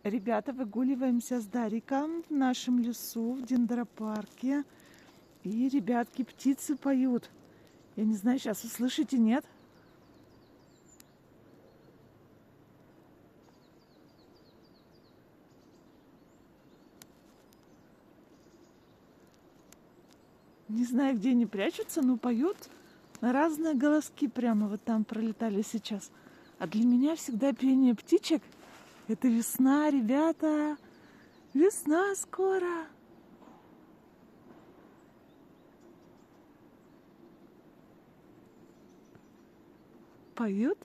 Ребята, выгуливаемся с Дариком в нашем лесу, в дендропарке. И, ребятки, птицы поют. Я не знаю, сейчас вы слышите, нет? Не знаю, где они прячутся, но поют на разные голоски. Прямо вот там пролетали сейчас. А для меня всегда пение птичек — это весна, ребята. Весна скоро. Поют.